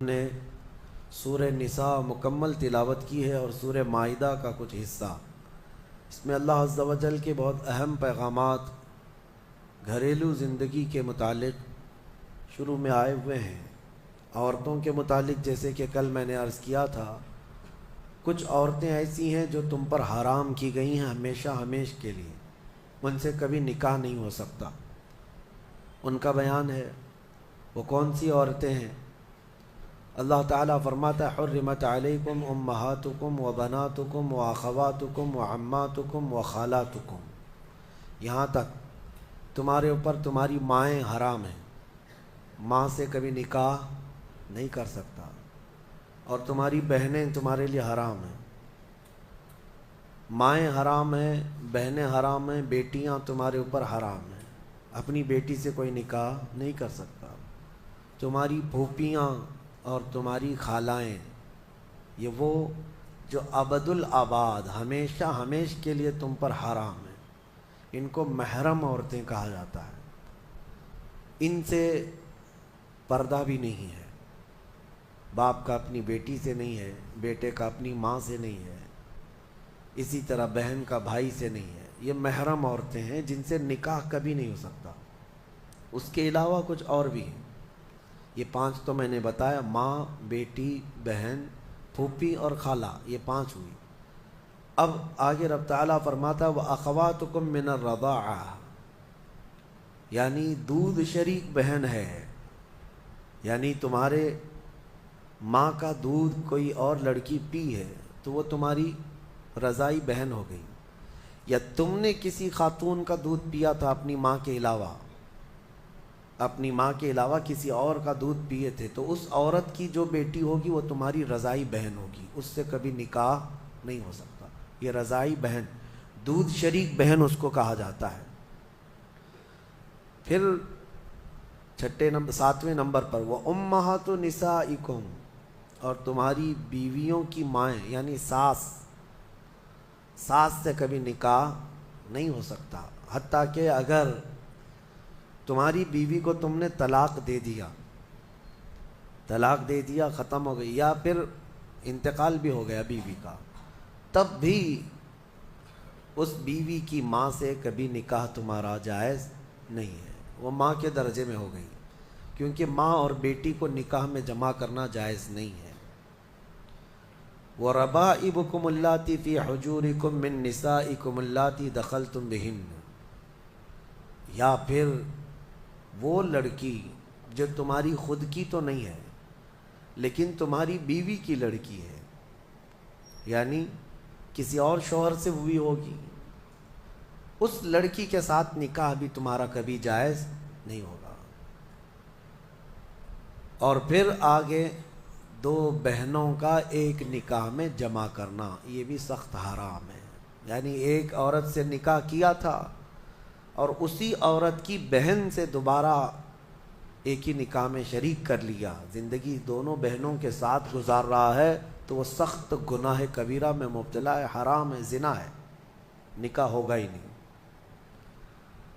نے سورہ نساء مکمل تلاوت کی ہے اور سورہ مائدہ کا کچھ حصہ۔ اس میں اللہ عز و جل کے بہت اہم پیغامات گھریلو زندگی کے متعلق شروع میں آئے ہوئے ہیں۔ عورتوں کے متعلق جیسے کہ کل میں نے عرض کیا تھا، کچھ عورتیں ایسی ہیں جو تم پر حرام کی گئی ہیں ہمیشہ ہمیش کے لیے، ان سے کبھی نکاح نہیں ہو سکتا۔ ان کا بیان ہے۔ وہ کون سی عورتیں ہیں؟ اللہ تعالیٰ فرماتا ہے حرمت علیکم امہاتکم و بناتکم و اخواتکم و عماتکم و خالاتکم، یہاں تک تمہارے اوپر تمہاری مائیں حرام ہیں، ماں سے کبھی نکاح نہیں کر سکتا، اور تمہاری بہنیں تمہارے لیے حرام ہیں، مائیں حرام ہیں، بہنیں حرام ہیں، بیٹیاں تمہارے اوپر حرام ہیں، اپنی بیٹی سے کوئی نکاح نہیں کر سکتا۔ تمہاری پھوپھیاں اور تمہاری خالائیں، یہ وہ جو ابد الآباد ہمیشہ ہمیش کے لیے تم پر حرام ہیں، ان کو محرم عورتیں کہا جاتا ہے۔ ان سے پردہ بھی نہیں ہے، باپ کا اپنی بیٹی سے نہیں ہے، بیٹے کا اپنی ماں سے نہیں ہے، اسی طرح بہن کا بھائی سے نہیں ہے۔ یہ محرم عورتیں ہیں جن سے نکاح کبھی نہیں ہو سکتا۔ اس کے علاوہ کچھ اور بھی ہیں، یہ 5 تو میں نے بتایا، ماں، بیٹی، بہن، پھوپھی اور خالہ، یہ 5 ہوئی۔ اب آگے رب تعالیٰ فرماتا وَأَخَوَاتُكُم مِّنَ الرَّضَاعَةِ، یعنی دودھ شریک بہن ہے، یعنی تمہارے ماں کا دودھ کوئی اور لڑکی پی ہے تو وہ تمہاری رضائی بہن ہو گئی، یا تم نے کسی خاتون کا دودھ پیا تھا اپنی ماں کے علاوہ، اپنی ماں کے علاوہ کسی اور کا دودھ پیے تھے، تو اس عورت کی جو بیٹی ہوگی وہ تمہاری رضائی بہن ہوگی، اس سے کبھی نکاح نہیں ہو سکتا۔ یہ رضائی بہن، دودھ شریک بہن اس کو کہا جاتا ہے۔ پھر 7ویں نمبر پر وَأُمَّهَاتُ نِسَائِكُمْ، اور تمہاری بیویوں کی مائیں یعنی ساس سے کبھی نکاح نہیں ہو سکتا، حتیٰ کہ اگر تمہاری بیوی کو تم نے طلاق دے دیا، ختم ہو گئی، یا پھر انتقال بھی ہو گیا بیوی کا، تب بھی اس بیوی کی ماں سے کبھی نکاح تمہارا جائز نہیں ہے، وہ ماں کے درجے میں ہو گئی، کیونکہ ماں اور بیٹی کو نکاح میں جمع کرنا جائز نہیں ہے۔ وَرَبَائِبُكُمُ اللَّاتِي فِي حُجُورِكُم مِّن نِّسَائِكُمُ اللَّاتِي دَخَلْتُم بِهِنَّ، یا پھر وہ لڑکی جو تمہاری خود کی تو نہیں ہے لیکن تمہاری بیوی کی لڑکی ہے، یعنی کسی اور شوہر سے ہوئی ہوگی، اس لڑکی کے ساتھ نکاح بھی تمہارا کبھی جائز نہیں ہوگا۔ اور پھر آگے 2 بہنوں کا ایک نکاح میں جمع کرنا، یہ بھی سخت حرام ہے، یعنی ایک عورت سے نکاح کیا تھا اور اسی عورت کی بہن سے دوبارہ ایک ہی نکاح میں شریک کر لیا، زندگی دونوں بہنوں کے ساتھ گزار رہا ہے، تو وہ سخت گناہ کبیرہ میں مبتلا ہے، حرام ہے، زنا ہے، نکاح ہوگا ہی نہیں،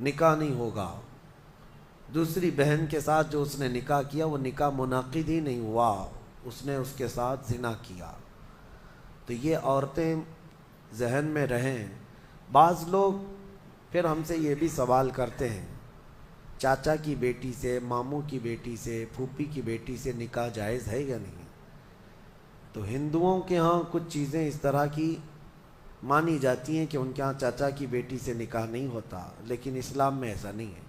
نکاح نہیں ہوگا۔ دوسری بہن کے ساتھ جو اس نے نکاح کیا وہ نکاح منعقد ہی نہیں ہوا، اس نے اس کے ساتھ زنا کیا۔ تو یہ عورتیں ذہن میں رہیں۔ بعض لوگ پھر ہم سے یہ بھی سوال کرتے ہیں، چاچا کی بیٹی سے، ماموں کی بیٹی سے، پھوپھی کی بیٹی سے نکاح جائز ہے یا نہیں؟ تو ہندوؤں کے ہاں کچھ چیزیں اس طرح کی مانی جاتی ہیں کہ ان کے ہاں چاچا کی بیٹی سے نکاح نہیں ہوتا، لیکن اسلام میں ایسا نہیں ہے۔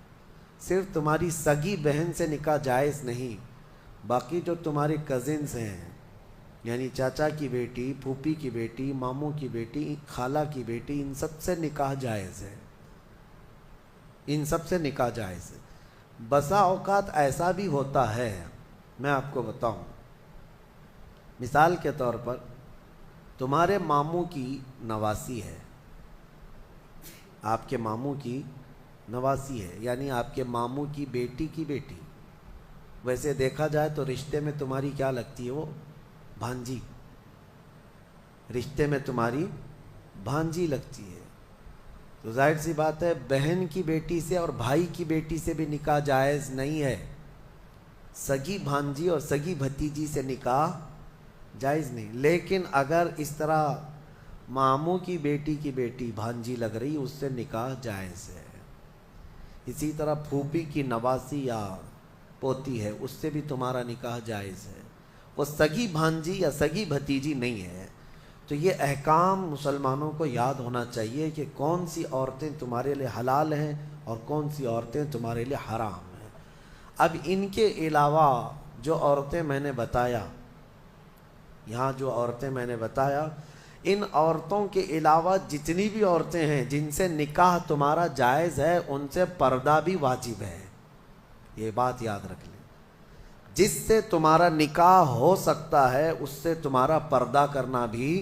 صرف تمہاری سگی بہن سے نکاح جائز نہیں، باقی جو تمہارے کزنز ہیں، یعنی چاچا کی بیٹی، پھوپھی کی بیٹی، ماموں کی بیٹی، خالہ کی بیٹی، ان سب سے نکاح جائز ہے، ان سب سے نکاح جائز ہے۔ بسا اوقات ایسا بھی ہوتا ہے، میں آپ کو بتاؤں، مثال کے طور پر تمہارے ماموں کی نواسی ہے، آپ کے ماموں کی نواسی ہے، یعنی آپ کے ماموں کی بیٹی، ویسے دیکھا جائے تو رشتے میں تمہاری کیا لگتی ہے؟ وہ بھانجی، رشتے میں تمہاری بھانجی لگتی ہے۔ تو ظاہر سی بات ہے بہن کی بیٹی سے اور بھائی کی بیٹی سے بھی نکاح جائز نہیں ہے، سگی بھانجی اور سگی بھتیجی سے نکاح جائز نہیں، لیکن اگر اس طرح ماموں کی بیٹی بھانجی لگ رہی اس سے نکاح جائز ہے۔ اسی طرح پھوپھی کی نواسی یا پوتی ہے اس سے بھی تمہارا نکاح جائز ہے، وہ سگی بھانجی یا سگی بھتیجی نہیں ہے۔ تو یہ احکام مسلمانوں کو یاد ہونا چاہیے کہ کون سی عورتیں تمہارے لیے حلال ہیں اور کون سی عورتیں تمہارے لیے حرام ہیں۔ اب ان کے علاوہ جو عورتیں میں نے بتایا، یہاں جو عورتیں میں نے بتایا، ان عورتوں کے علاوہ جتنی بھی عورتیں ہیں جن سے نکاح تمہارا جائز ہے ان سے پردہ بھی واجب ہے، یہ بات یاد رکھ لیں۔ جس سے تمہارا نکاح ہو سکتا ہے اس سے تمہارا پردہ کرنا بھی